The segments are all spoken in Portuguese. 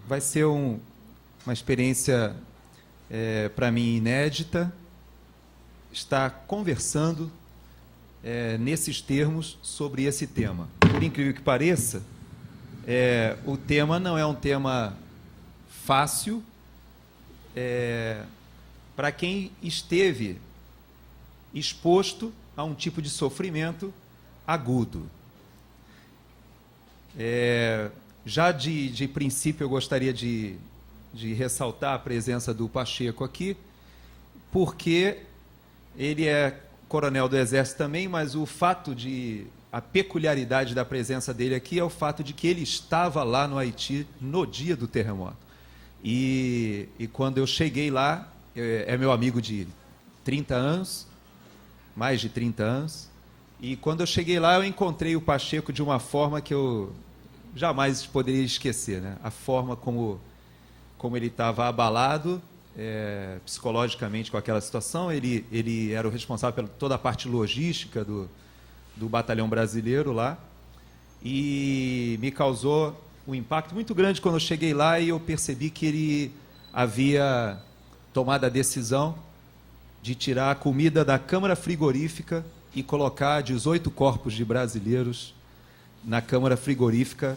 vai ser uma experiência, para mim, inédita, estar conversando nesses termos sobre esse tema. Por incrível que pareça, o tema não é um tema fácil para quem esteve exposto a um tipo de sofrimento agudo. Já de princípio, eu gostaria de ressaltar a presença do Pacheco aqui, porque ele é coronel do Exército também, mas a peculiaridade da presença dele aqui é o fato de que ele estava lá no Haiti no dia do terremoto. E quando eu cheguei lá, é meu amigo de 30 anos, mais de 30 anos, e quando eu cheguei lá, eu encontrei o Pacheco de uma forma que eu jamais poderia esquecer, né? A forma como ele estava abalado psicologicamente com aquela situação. Ele era o responsável por toda a parte logística do batalhão brasileiro lá, e me causou um impacto muito grande quando eu cheguei lá e eu percebi que ele havia tomado a decisão de tirar a comida da câmara frigorífica e colocar 18 corpos de brasileiros na câmara frigorífica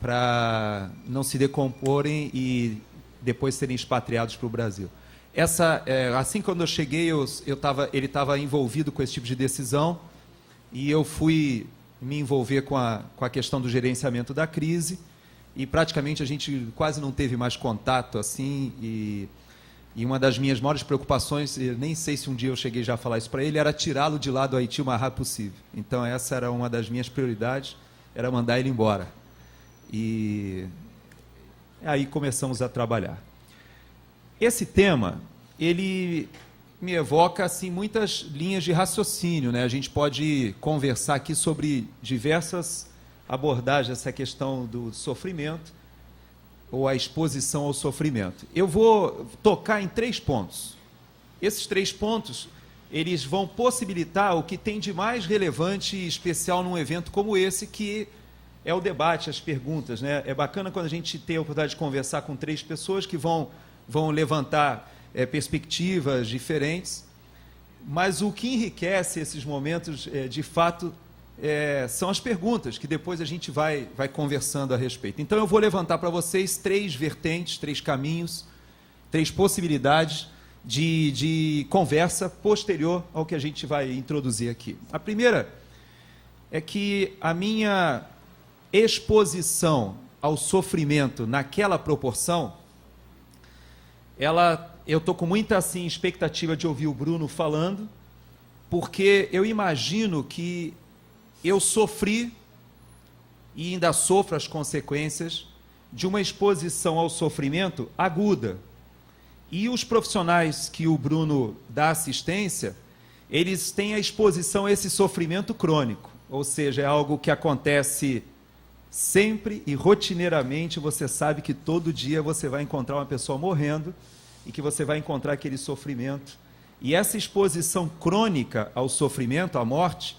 para não se decomporem e depois serem expatriados para o Brasil. Assim, quando eu cheguei, ele estava envolvido com esse tipo de decisão, e eu fui me envolver com a questão do gerenciamento da crise, e praticamente a gente quase não teve mais contato, assim, e uma das minhas maiores preocupações, eu nem sei se um dia eu cheguei já a falar isso para ele, era tirá-lo de lá do Haiti o mais rápido possível. Então essa era uma das minhas prioridades, era mandar ele embora. E aí começamos a trabalhar. Esse tema, ele me evoca assim, muitas linhas de raciocínio, né? A gente pode conversar aqui sobre diversas abordagens dessa questão do sofrimento ou a exposição ao sofrimento. Eu vou tocar em 3 pontos. Esses 3 pontos, eles vão possibilitar o que tem de mais relevante e especial num evento como esse, que é o debate, as perguntas, né? É bacana quando a gente tem a oportunidade de conversar com 3 pessoas que vão levantar perspectivas diferentes, mas o que enriquece esses momentos, de fato, são as perguntas, que depois a gente vai conversando a respeito. Então eu vou levantar para vocês 3 vertentes, 3 caminhos, 3 possibilidades de conversa posterior ao que a gente vai introduzir aqui. A primeira é que a minha exposição ao sofrimento naquela proporção, eu estou com muita expectativa de ouvir o Bruno falando, porque eu imagino que eu sofri e ainda sofro as consequências de uma exposição ao sofrimento aguda. E os profissionais que o Bruno dá assistência, eles têm a exposição a esse sofrimento crônico, ou seja, é algo que acontece sempre e rotineiramente. Você sabe que todo dia você vai encontrar uma pessoa morrendo e que você vai encontrar aquele sofrimento. E essa exposição crônica ao sofrimento, à morte,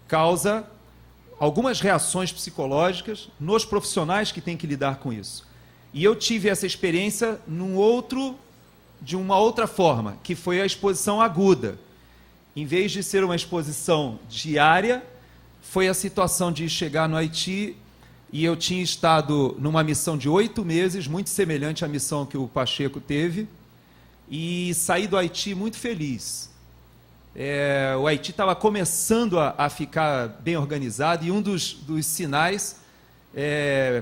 causa algumas reações psicológicas nos profissionais que têm que lidar com isso. E eu tive essa experiência de uma outra forma, que foi a exposição aguda. Em vez de ser uma exposição diária, foi a situação de chegar no Haiti, e eu tinha estado numa missão de 8 meses, muito semelhante à missão que o Pacheco teve, e saí do Haiti muito feliz. O Haiti estava começando a ficar bem organizado, e um dos sinais,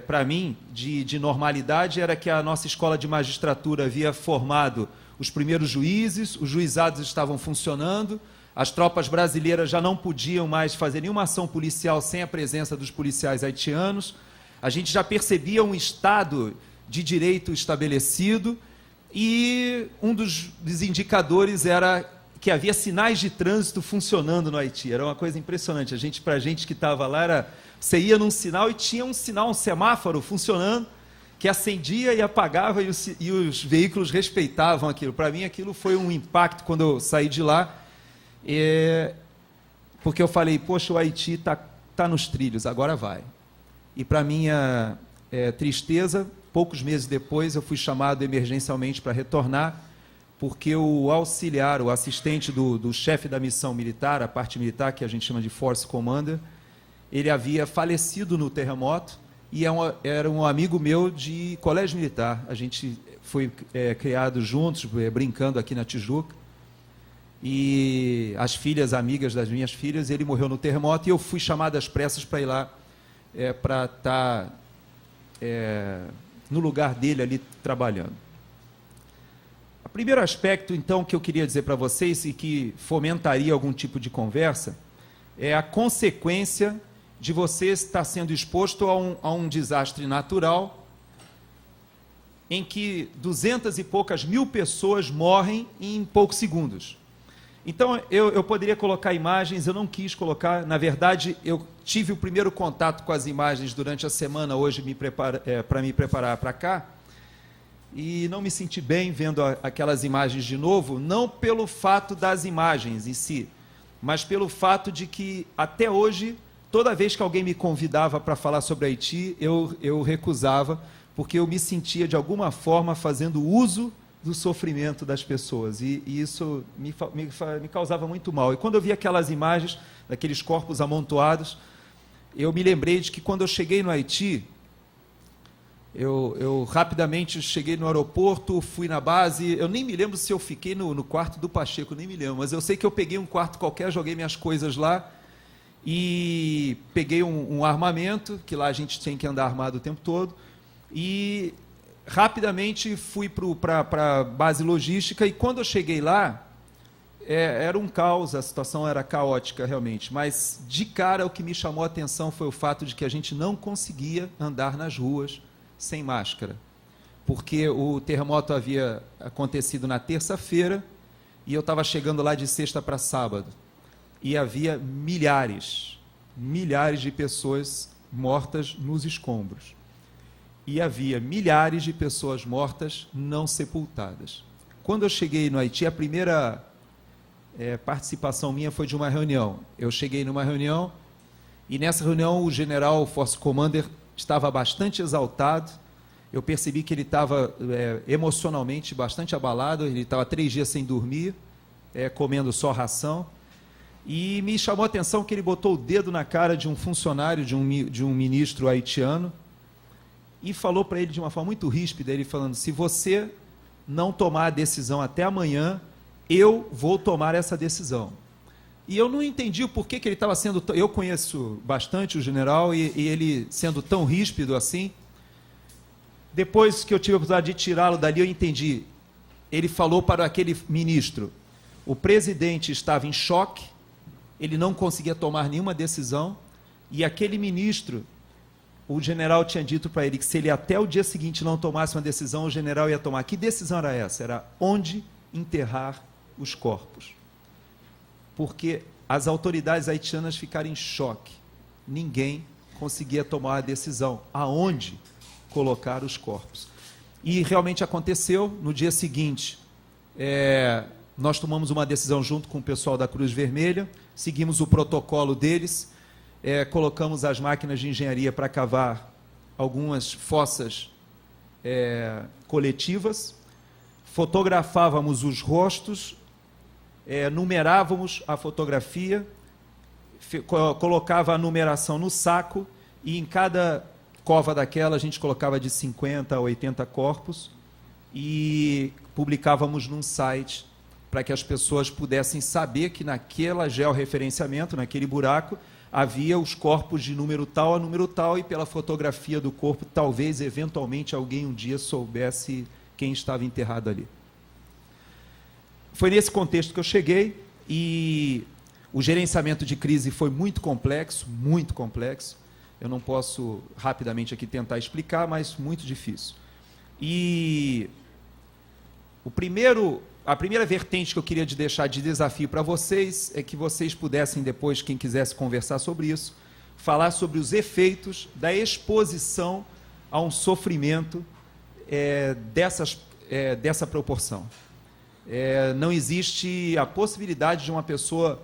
para mim, de normalidade, era que a nossa escola de magistratura havia formado os primeiros juízes, os juizados estavam funcionando, as tropas brasileiras já não podiam mais fazer nenhuma ação policial sem a presença dos policiais haitianos, a gente já percebia um Estado de direito estabelecido, e um dos indicadores era que havia sinais de trânsito funcionando no Haiti. Era uma coisa impressionante. Para a gente que estava lá, você ia num sinal e tinha um semáforo funcionando, que acendia e apagava, e os veículos respeitavam aquilo. Para mim, aquilo foi um impacto quando eu saí de lá, porque eu falei, poxa, o Haiti está nos trilhos, agora vai. E para minha tristeza. Poucos meses depois, eu fui chamado emergencialmente para retornar, porque o auxiliar, o assistente do chefe da missão militar, a parte militar, que a gente chama de Force Commander, ele havia falecido no terremoto e era um amigo meu de colégio militar. A gente foi criado juntos, brincando aqui na Tijuca. E as filhas, amigas das minhas filhas, ele morreu no terremoto e eu fui chamado às pressas para ir lá para estar no lugar dele ali trabalhando. O primeiro aspecto, então, que eu queria dizer para vocês e que fomentaria algum tipo de conversa é a consequência de você estar sendo exposto a um desastre natural em que 200 e poucas mil pessoas morrem em poucos segundos. Então, eu poderia colocar imagens, eu não quis colocar. Na verdade, eu tive o primeiro contato com as imagens durante a semana, hoje, para me preparar para cá, e não me senti bem vendo aquelas imagens de novo, não pelo fato das imagens em si, mas pelo fato de que, até hoje, toda vez que alguém me convidava para falar sobre Haiti, eu recusava, porque eu me sentia, de alguma forma, fazendo uso do sofrimento das pessoas, e isso me causava muito mal. E quando eu vi aquelas imagens, daqueles corpos amontoados, eu me lembrei de que quando eu cheguei no Haiti, eu rapidamente cheguei no aeroporto, fui na base, eu nem me lembro se eu fiquei no quarto do Pacheco, nem me lembro, mas eu sei que eu peguei um quarto qualquer, joguei minhas coisas lá, e peguei um armamento, que lá a gente tem que andar armado o tempo todo, e rapidamente fui para a base logística, e quando eu cheguei lá, era um caos, a situação era caótica realmente, mas de cara o que me chamou a atenção foi o fato de que a gente não conseguia andar nas ruas sem máscara, porque o terremoto havia acontecido na terça-feira, e eu estava chegando lá de sexta para sábado, e havia milhares de pessoas mortas nos escombros. E havia milhares de pessoas mortas não sepultadas. Quando eu cheguei no Haiti, a primeira participação minha foi de uma reunião. Eu cheguei numa reunião, e nessa reunião o general Force Commander estava bastante exaltado. Eu percebi que ele estava emocionalmente bastante abalado, ele estava 3 dias sem dormir, comendo só ração. E me chamou a atenção que ele botou o dedo na cara de um funcionário, de um ministro haitiano, e falou para ele de uma forma muito ríspida, ele falando: se você não tomar a decisão até amanhã, eu vou tomar essa decisão. E eu não entendi o porquê que ele estava sendo... Eu conheço bastante o general, e ele sendo tão ríspido assim. Depois que eu tive a oportunidade de tirá-lo dali, eu entendi. Ele falou para aquele ministro: o presidente estava em choque, ele não conseguia tomar nenhuma decisão, e aquele ministro, o general tinha dito para ele que se ele até o dia seguinte não tomasse uma decisão, o general ia tomar. Que decisão era essa? Era onde enterrar os corpos. Porque as autoridades haitianas ficaram em choque. Ninguém conseguia tomar a decisão aonde colocar os corpos. E realmente aconteceu. No dia seguinte, nós tomamos uma decisão junto com o pessoal da Cruz Vermelha, seguimos o protocolo deles, colocamos as máquinas de engenharia para cavar algumas fossas coletivas, fotografávamos os rostos, numerávamos a fotografia, colocava a numeração no saco, e em cada cova daquela a gente colocava de 50 a 80 corpos e publicávamos num site para que as pessoas pudessem saber que naquela georreferenciamento, naquele buraco, havia os corpos de número tal a número tal, e pela fotografia do corpo, talvez, eventualmente, alguém um dia soubesse quem estava enterrado ali. Foi nesse contexto que eu cheguei, e o gerenciamento de crise foi muito complexo, muito complexo. Eu não posso rapidamente aqui tentar explicar, mas muito difícil. E a primeira vertente que eu queria deixar de desafio para vocês é que vocês pudessem depois, quem quisesse conversar sobre isso, falar sobre os efeitos da exposição a um sofrimento dessa proporção. Não existe a possibilidade de uma pessoa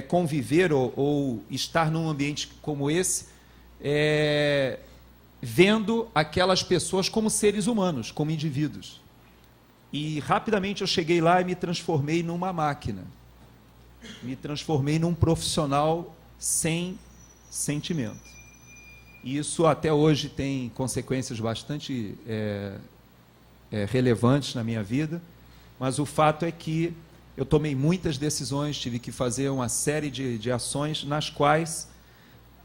conviver ou estar num ambiente como esse vendo aquelas pessoas como seres humanos, como indivíduos. E rapidamente eu cheguei lá e me transformei numa máquina. Me transformei num profissional sem sentimento. E isso até hoje tem consequências bastante relevantes na minha vida, mas o fato é que eu tomei muitas decisões, tive que fazer uma série de ações nas quais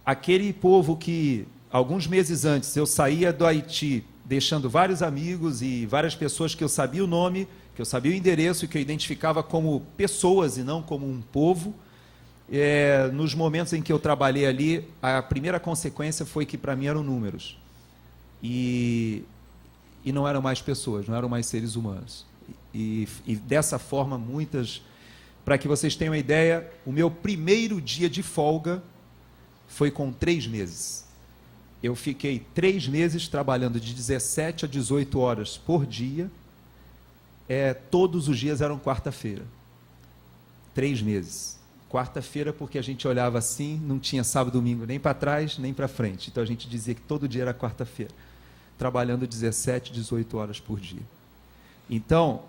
aquele povo que, alguns meses antes, eu saía do Haiti deixando vários amigos e várias pessoas que eu sabia o nome, que eu sabia o endereço e que eu identificava como pessoas e não como um povo. Nos momentos em que eu trabalhei ali, a primeira consequência foi que para mim eram números. E não eram mais pessoas, não eram mais seres humanos. E dessa forma, para que vocês tenham uma ideia, o meu primeiro dia de folga foi com 3 meses. Eu fiquei 3 meses trabalhando de 17 a 18 horas por dia. Todos os dias eram quarta-feira. 3 meses. Quarta-feira, porque a gente olhava assim, não tinha sábado e domingo nem para trás, nem para frente. Então a gente dizia que todo dia era quarta-feira. Trabalhando 17, 18 horas por dia. Então,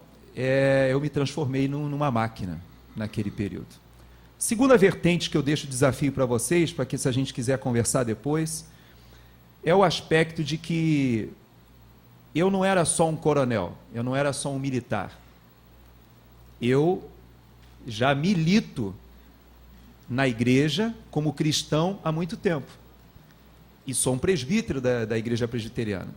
eu me transformei numa máquina naquele período. Segunda vertente que eu deixo o desafio para vocês, para que se a gente quiser conversar depois, é o aspecto de que eu não era só um coronel, eu não era só um militar. Eu já milito na igreja como cristão há muito tempo. E sou um presbítero da igreja presbiteriana.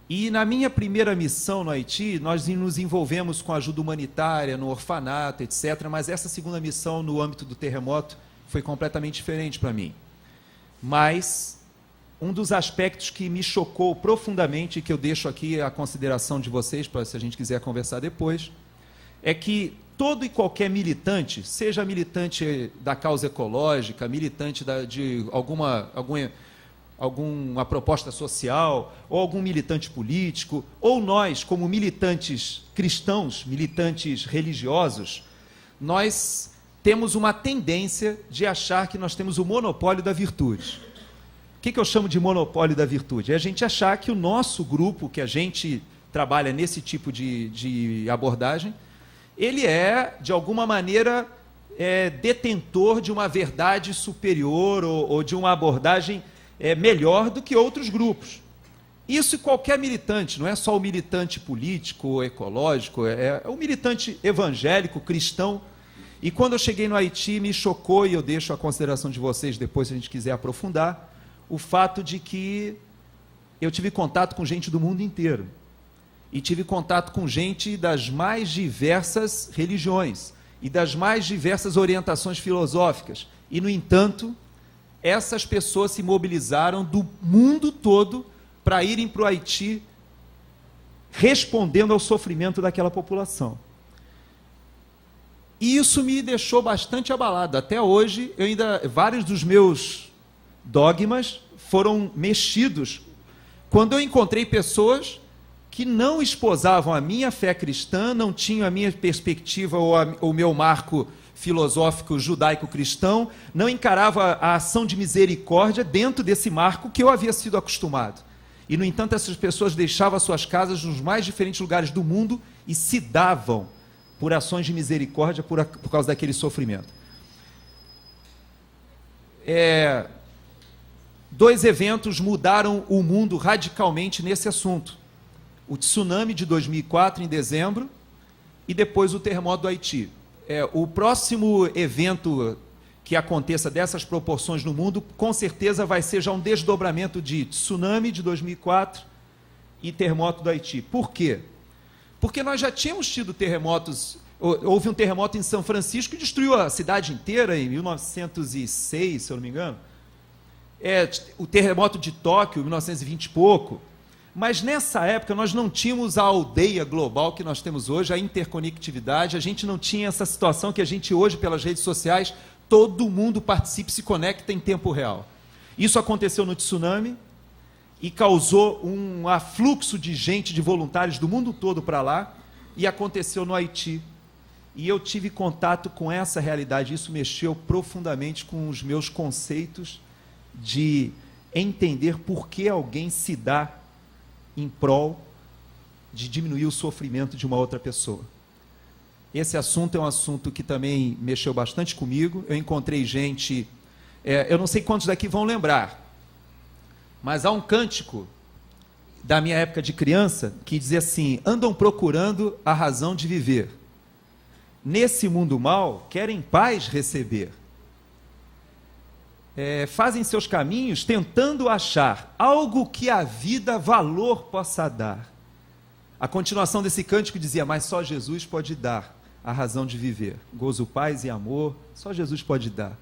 E na minha primeira missão no Haiti, nós nos envolvemos com ajuda humanitária, no orfanato, etc. Mas essa segunda missão, no âmbito do terremoto, foi completamente diferente para mim. Mas um dos aspectos que me chocou profundamente, e que eu deixo aqui à consideração de vocês, para se a gente quiser conversar depois, é que todo e qualquer militante, seja militante da causa ecológica, militante de alguma proposta social, ou algum militante político, ou nós, como militantes cristãos, militantes religiosos, nós temos uma tendência de achar que nós temos o monopólio da virtude. O que eu chamo de monopólio da virtude? É a gente achar que o nosso grupo, que a gente trabalha nesse tipo de abordagem, ele de alguma maneira, detentor de uma verdade superior ou de uma abordagem melhor do que outros grupos. Isso qualquer militante, não é só o militante político ou ecológico, é o militante evangélico, cristão. E quando eu cheguei no Haiti, me chocou, e eu deixo a consideração de vocês depois, se a gente quiser aprofundar, o fato de que eu tive contato com gente do mundo inteiro. E tive contato com gente das mais diversas religiões e das mais diversas orientações filosóficas. E, no entanto, essas pessoas se mobilizaram do mundo todo para irem para o Haiti respondendo ao sofrimento daquela população. E isso me deixou bastante abalado. Até hoje, vários dos meus dogmas foram mexidos quando eu encontrei pessoas que não esposavam a minha fé cristã, não tinham a minha perspectiva ou o meu marco filosófico judaico-cristão, não encarava a ação de misericórdia dentro desse marco que eu havia sido acostumado. E, no entanto, essas pessoas deixavam as suas casas nos mais diferentes lugares do mundo e se davam por ações de misericórdia por causa daquele sofrimento. 2 eventos mudaram o mundo radicalmente nesse assunto. O tsunami de 2004, em dezembro, e depois o terremoto do Haiti. O próximo evento que aconteça dessas proporções no mundo, com certeza vai ser já um desdobramento de tsunami de 2004 e terremoto do Haiti. Por quê? Porque nós já tínhamos tido terremotos. Houve um terremoto em São Francisco que destruiu a cidade inteira em 1906, se eu não me engano. O terremoto de Tóquio, 1920 e pouco. Mas nessa época nós não tínhamos a aldeia global que nós temos hoje, a interconectividade, a gente não tinha essa situação que a gente hoje, pelas redes sociais, todo mundo participa e se conecta em tempo real. Isso aconteceu no tsunami e causou um afluxo de gente, de voluntários do mundo todo para lá, e aconteceu no Haiti. E eu tive contato com essa realidade, isso mexeu profundamente com os meus conceitos de entender por que alguém se dá em prol de diminuir o sofrimento de uma outra pessoa. Esse assunto é um assunto que também mexeu bastante comigo. Eu encontrei gente, eu não sei quantos daqui vão lembrar, mas há um cântico da minha época de criança que dizia assim: andam procurando a razão de viver, nesse mundo mal querem paz receber, fazem seus caminhos tentando achar algo que a vida valor possa dar. A continuação desse cântico dizia: mas só Jesus pode dar a razão de viver, gozo, paz e amor, só Jesus pode dar.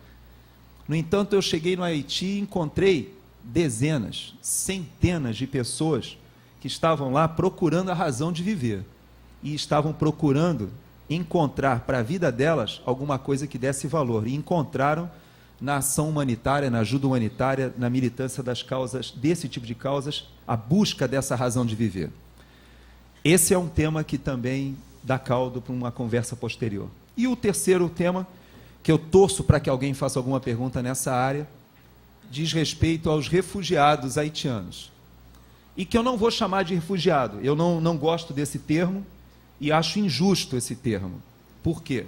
No entanto, eu cheguei no Haiti e encontrei dezenas, centenas de pessoas que estavam lá procurando a razão de viver e estavam procurando encontrar para a vida delas alguma coisa que desse valor, e encontraram na ação humanitária, na ajuda humanitária, na militância das causas, desse tipo de causas, a busca dessa razão de viver. Esse é um tema que também dá caldo para uma conversa posterior. E o terceiro tema, que eu torço para que alguém faça alguma pergunta nessa área, diz respeito aos refugiados haitianos. E que eu não vou chamar de refugiado. Eu não gosto desse termo e acho injusto esse termo. Por quê?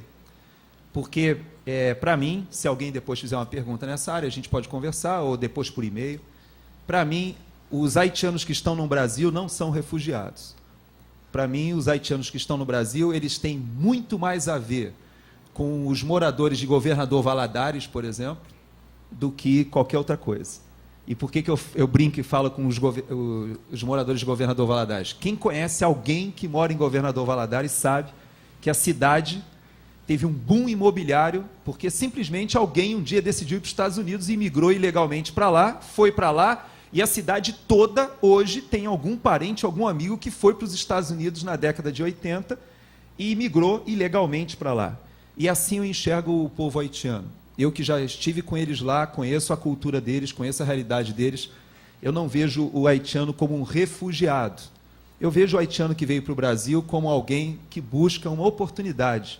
Porque, para mim, se alguém depois fizer uma pergunta nessa área, a gente pode conversar, ou depois por e-mail. Para mim, os haitianos que estão no Brasil não são refugiados. Para mim, os haitianos que estão no Brasil, eles têm muito mais a ver com os moradores de Governador Valadares, por exemplo, do que qualquer outra coisa. E por que eu brinco e falo com os moradores de Governador Valadares? Quem conhece alguém que mora em Governador Valadares sabe que a cidade teve um boom imobiliário porque simplesmente alguém um dia decidiu ir para os Estados Unidos e migrou ilegalmente para lá, foi para lá, e a cidade toda hoje tem algum parente, algum amigo que foi para os Estados Unidos na década de 80 e migrou ilegalmente para lá. E assim eu enxergo o povo haitiano. Eu que já estive com eles lá, conheço a cultura deles, conheço a realidade deles, eu não vejo o haitiano como um refugiado. Eu vejo o haitiano que veio para o Brasil como alguém que busca uma oportunidade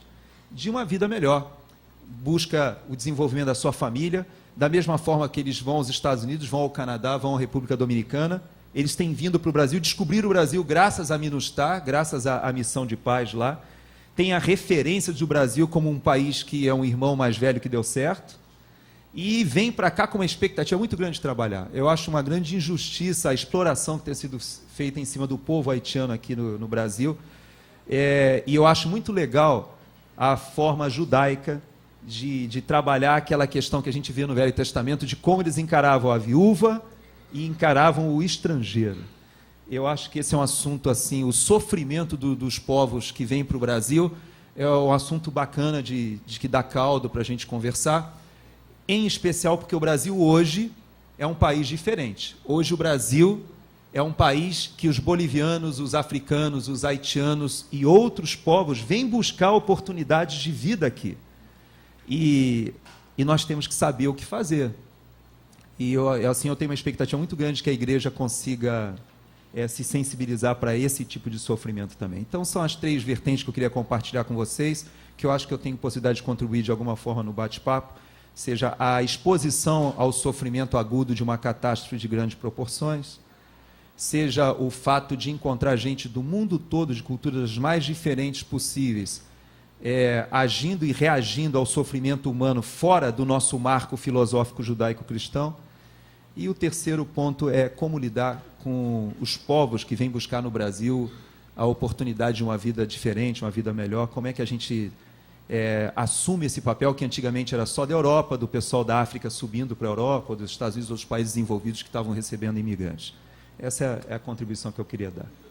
de uma vida melhor, busca o desenvolvimento da sua família, da mesma forma que eles vão aos Estados Unidos, vão ao Canadá, vão à República Dominicana. Eles têm vindo para o Brasil, descobriram o Brasil graças a MINUSTAH, graças à missão de paz lá. Tem a referência do Brasil como um país que é um irmão mais velho que deu certo, e vem para cá com uma expectativa muito grande de trabalhar. Eu acho uma grande injustiça a exploração que tem sido feita em cima do povo haitiano aqui no Brasil, e eu acho muito legal a forma judaica de trabalhar aquela questão que a gente vê no Velho Testamento, de como eles encaravam a viúva e encaravam o estrangeiro. Eu acho que esse é um assunto assim, o sofrimento dos povos que vêm para o Brasil é um assunto bacana de que dá caldo para a gente conversar, em especial porque o Brasil hoje é um país diferente. Hoje o Brasil é um país que os bolivianos, os africanos, os haitianos e outros povos vêm buscar oportunidades de vida aqui. E nós temos que saber o que fazer. E eu tenho uma expectativa muito grande que a igreja consiga se sensibilizar para esse tipo de sofrimento também. Então, são as 3 vertentes que eu queria compartilhar com vocês, que eu acho que eu tenho possibilidade de contribuir de alguma forma no bate-papo, seja a exposição ao sofrimento agudo de uma catástrofe de grandes proporções, seja o fato de encontrar gente do mundo todo, de culturas mais diferentes possíveis, agindo e reagindo ao sofrimento humano fora do nosso marco filosófico judaico-cristão. E o terceiro ponto é como lidar com os povos que vêm buscar no Brasil a oportunidade de uma vida diferente, uma vida melhor. Como é que a gente assume esse papel que antigamente era só da Europa, do pessoal da África subindo para a Europa, ou dos Estados Unidos, ou dos países desenvolvidos que estavam recebendo imigrantes. Essa é a contribuição que eu queria dar.